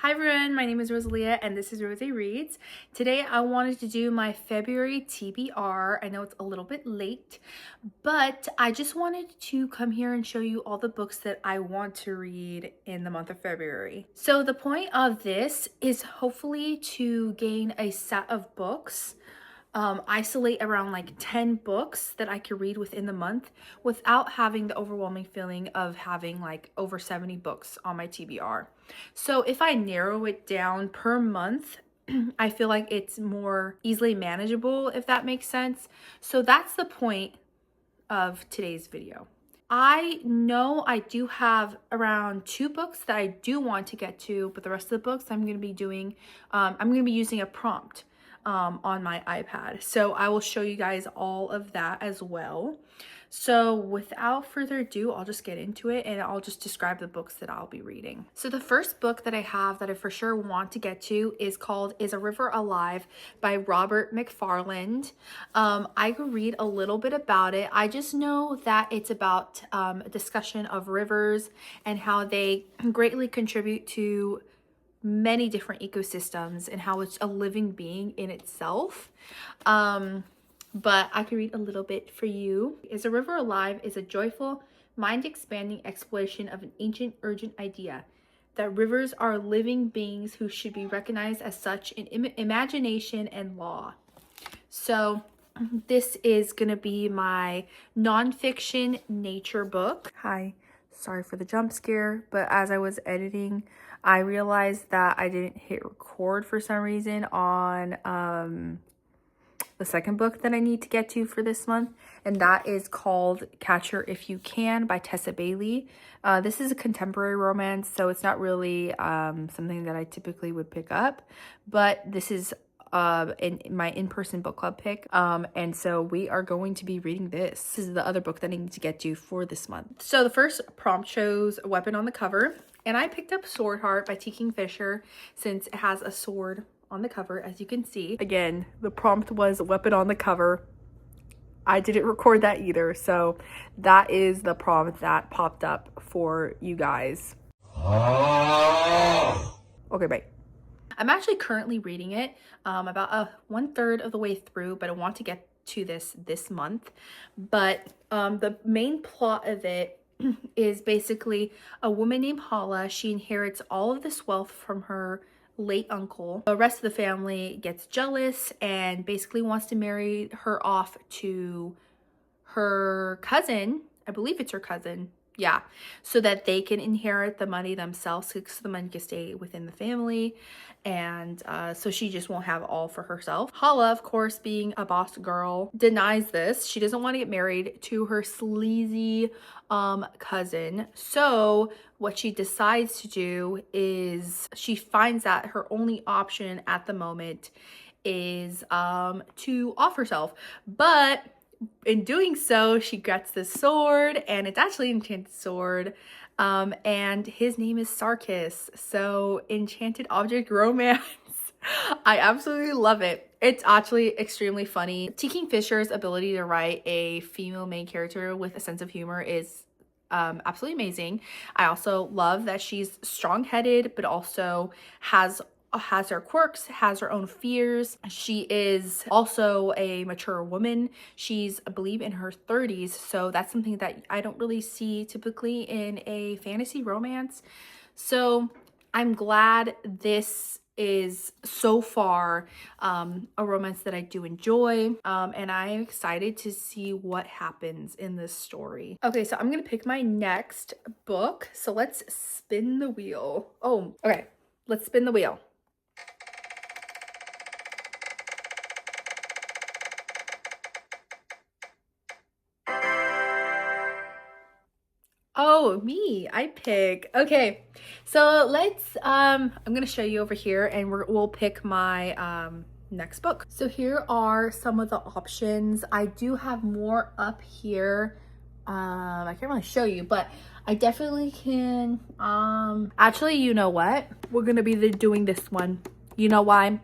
Hi everyone, my name is Rosalia and this is RozayReads. Today I wanted to do my February TBR. I know it's a little bit late, but I just wanted to come here and show you all the books that I want to read in the month of February. So the point of this is hopefully to gain a set of books, isolate around like 10 books that I could read within the month without having the overwhelming feeling of having like over 70 books on my TBR. So if I narrow it down per month, I feel like it's more easily manageable, if that makes sense. So that's the point of today's video. I know I do have around 2 books that I do want to get to, but the rest of the books I'm going to be doing, I'm going to be using a prompt on my iPad. So I will show you guys all of that as well. So without further ado, I'll just get into it and I'll just describe the books that I'll be reading. So the first book that I have that I for sure want to get to is called Is a River Alive by Robert McFarland. I could read a little bit about it. I just know that it's about a discussion of rivers and how they greatly contribute to many different ecosystems and how it's a living being in itself. But I can read a little bit for you. Is a River Alive is a joyful, mind-expanding exploration of an ancient, urgent idea that rivers are living beings who should be recognized as such in imagination and law. So this is gonna be my nonfiction nature book. Hi, sorry for the jump scare, but as I was editing, I realized that I didn't hit record for some reason on the second book that I need to get to for this month, and that is called Catch Her If You Can by Tessa Bailey. This is a contemporary romance, so it's not really something that I typically would pick up, but this is in my in-person book club pick, and so we are going to be reading this. This is the other book that I need to get to for this month. So the first prompt shows a weapon on the cover, and I picked up Sword Heart by T. Kingfisher since it has a sword on the cover, as you can see. Again, the prompt was weapon on the cover. I didn't record that either, so that is the prompt that popped up for you guys. Okay, bye. I'm actually currently reading it about 1/3 of the way through, but I want to get to this month. But the main plot of it is basically a woman named Hala. She inherits all of this wealth from her late uncle. The rest of the family gets jealous and basically wants to marry her off to her cousin. I believe it's her cousin. Yeah, so that they can inherit the money themselves, so the money can stay within the family, and so she just won't have all for herself. Hala, of course, being a boss girl, denies this. She doesn't want to get married to her sleazy cousin. So what she decides to do is she finds that her only option at the moment is to off herself, but in doing so, she gets this sword, and it's actually an enchanted sword, and his name is Sarkis. So enchanted object romance. I absolutely love it. It's actually extremely funny. T. Kingfisher's ability to write a female main character with a sense of humor is absolutely amazing. I also love that she's strong-headed, but also has her quirks, has her own fears. She is also a mature woman. She's, I believe, in her 30s, so that's something that I don't really see typically in a fantasy romance. So I'm glad this is so far a romance that I do enjoy, and I'm excited to see what happens in this story. Okay, so I'm gonna pick my next book, so let's spin the wheel. Oh, okay, let's spin the wheel. Oh, me, I pick. Okay, so let's I'm gonna show you over here, and we'll pick my next book. So here are some of the options. I do have more up here. I can't really show you, but I definitely can. Actually, you know what, we're gonna be doing this one. You know why?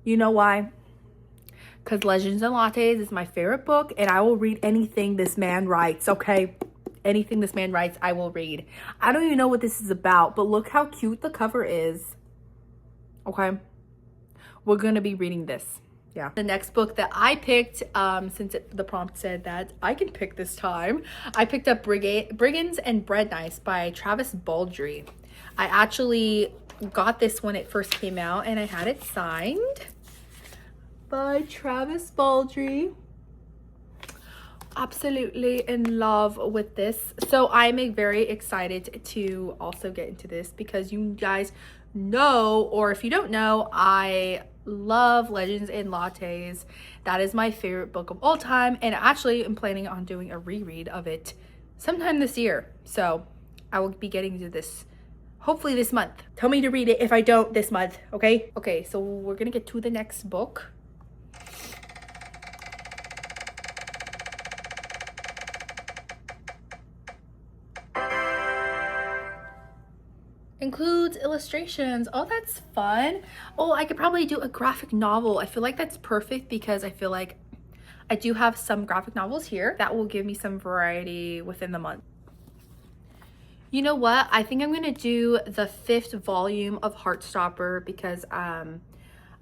Because Legends and Lattes is my favorite book, and I will read anything this man writes, okay? anything this man writes, I will read. I don't even know what this is about, but look how cute the cover is. Okay. We're going to be reading this. Yeah. The next book that I picked, since the prompt said that I can pick this time, I picked up Brigands and Bread Knives by Travis Baldree. I actually got this when it first came out, and I had it signed by Travis Baldree. Absolutely in love with this. So I'm very excited to also get into this because you guys know, or if you don't know, I love Legends and Lattes. That is my favorite book of all time, and actually I'm planning on doing a reread of it sometime this year. So I will be getting to this hopefully this month. Tell me to read it if I don't this month, okay? Okay, so we're gonna get to the next book. Includes illustrations. Oh, that's fun. Oh, I could probably do a graphic novel. I feel like that's perfect because I feel like I do have some graphic novels here that will give me some variety within the month. You know what? I think I'm gonna do the 5th volume of Heartstopper because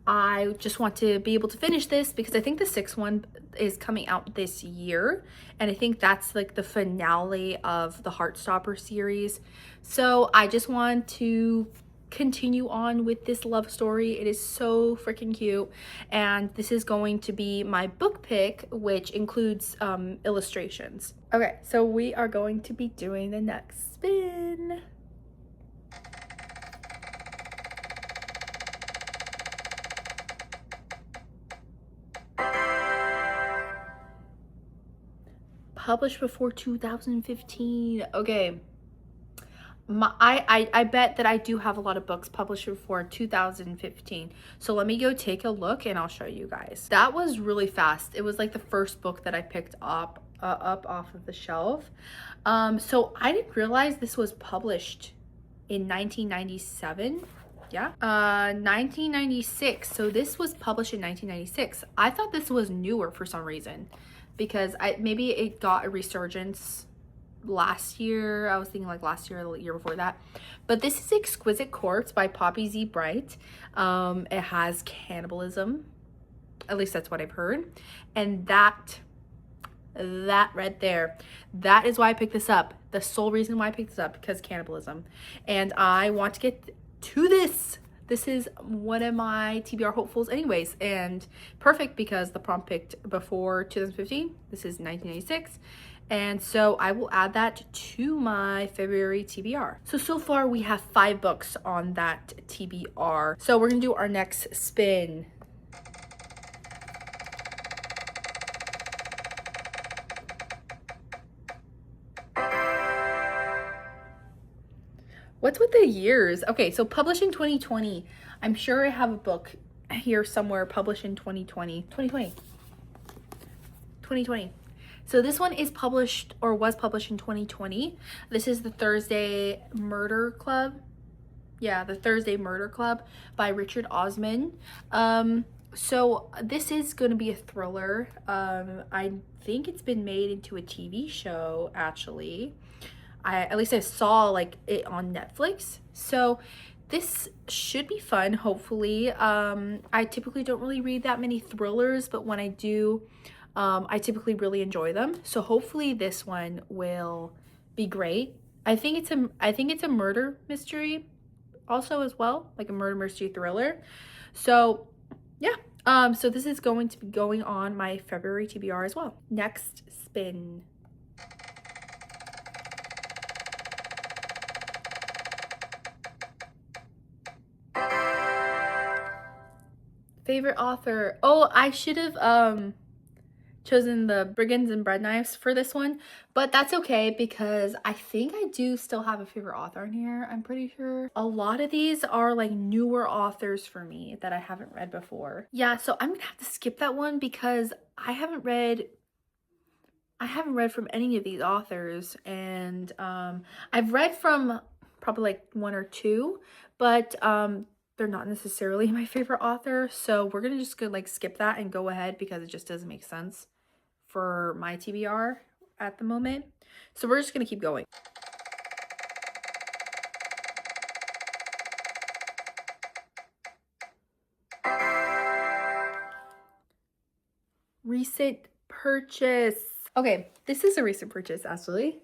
I just want to be able to finish this because I think the 6th one is coming out this year, and I think that's like the finale of the Heartstopper series. So I just want to continue on with this love story. It is so freaking cute, and this is going to be my book pick, which includes illustrations. Okay, so we are going to be doing the next spin. Published before 2015. Okay. I bet that I do have a lot of books published before 2015. So let me go take a look and I'll show you guys. That was really fast. It was like the first book that I picked up off of the shelf. So I didn't realize this was published in 1997. Yeah. 1996. So this was published in 1996. I thought this was newer for some reason because maybe it got a resurgence last year. I was thinking like last year or the year before that. But this is Exquisite Corpse by Poppy Z. Bright. It has cannibalism. At least that's what I've heard. And that right there, that is why I picked this up. The sole reason why I picked this up, because cannibalism. And I want to get to this. This is one of my TBR hopefuls anyways, and perfect because the prompt picked before 2015. This is 1996. And so I will add that to my February TBR. So far we have 5 books on that TBR. So we're gonna do our next spin. What's with the years? Okay, so published in 2020. I'm sure I have a book here somewhere published in 2020. 2020. So this one is published, or was published in 2020. This is the Thursday Murder Club. Yeah, the Thursday Murder Club by Richard Osman. So this is going to be a thriller. I think it's been made into a TV show, actually. At least I saw like it on Netflix. So this should be fun, hopefully. I typically don't really read that many thrillers, but when I do, I typically really enjoy them. So hopefully this one will be great. I think it's a murder mystery also as well, like a murder mystery thriller. So yeah, so this is going to be going on my February TBR as well. Next spin. Favorite author. Oh, I should have chosen the Brigands and Bread Knives for this one, but that's okay because I think I do still have a favorite author in here. I'm pretty sure a lot of these are like newer authors for me that I haven't read before. Yeah, so I'm gonna have to skip that one because I haven't read from any of these authors, and I've read from probably like 1 or 2, but they're not necessarily my favorite author. So we're gonna just go like skip that and go ahead because it just doesn't make sense for my TBR at the moment. So we're just gonna keep going. Recent purchase. Okay, this is a recent purchase, actually.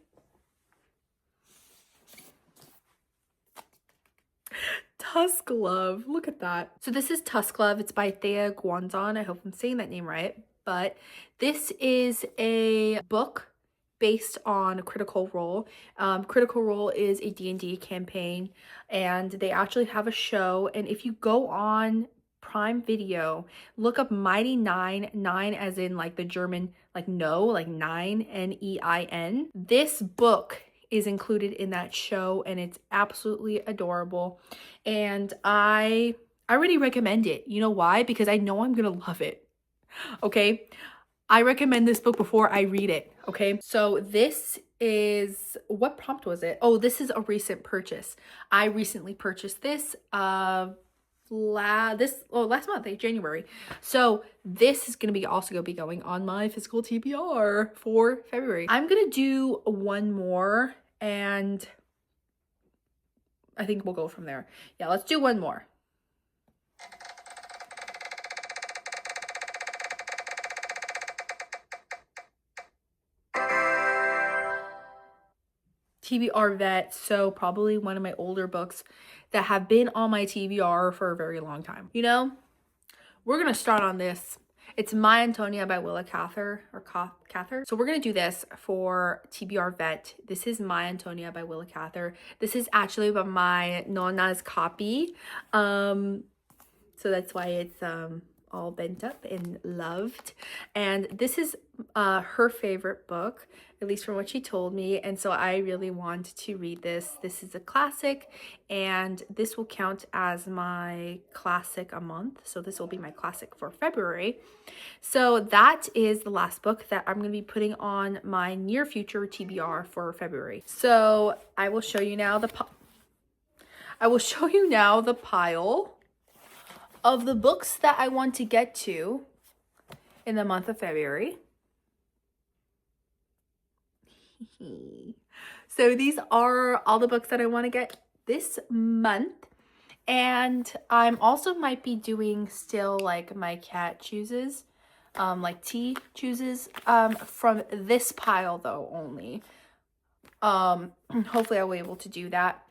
Tusk Love. Look at that. So this is Tusk Love. It's by Thea Guanzon. I hope I'm saying that name right. But this is a book based on Critical Role. Critical Role is a D&D campaign, and they actually have a show. And if you go on Prime Video, look up Mighty Nine, nine as in like the German, like no, like nine, N-E-I-N. This book is included in that show, and it's absolutely adorable. And I already recommend it. You know why? Because I know I'm gonna love it. Okay, I recommend this book before I read it. Okay, so this is, what prompt was it? Oh, this is a recent purchase. I recently purchased this last month, like January. So this is gonna be also gonna be going on my physical TBR for February. I'm gonna do one more, and I think we'll go from there. Yeah, let's do one more. TBR Vet, so probably one of my older books that have been on my TBR for a very long time. You know, we're gonna start on this. It's My Antonia by Willa Cather, or Cather. So we're gonna do this for TBR Vet. This is My Antonia by Willa Cather. This is actually my Nonna's copy. So that's why it's all bent up and loved. And this is her favorite book, at least from what she told me. And so I really want to read this. This is a classic, and this will count as my classic a month. So this will be my classic for February. So that is the last book that I'm going to be putting on my near future TBR for February. So I will show you now the pile of the books that I want to get to in the month of February. So these are all the books that I want to get this month. And I'm also might be doing still like my cat chooses, like T chooses, from this pile though only. Hopefully I'll be able to do that.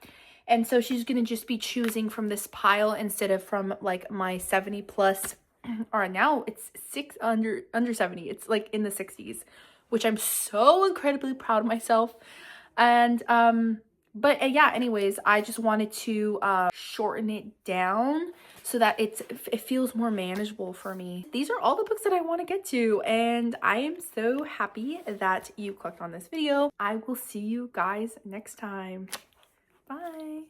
And so she's gonna just be choosing from this pile instead of from like my 70 plus, or now it's under 70. It's like in the 60s, which I'm so incredibly proud of myself. And but yeah, anyways, I just wanted to shorten it down so that it feels more manageable for me. These are all the books that I want to get to, and I am so happy that you clicked on this video. I will see you guys next time. Bye.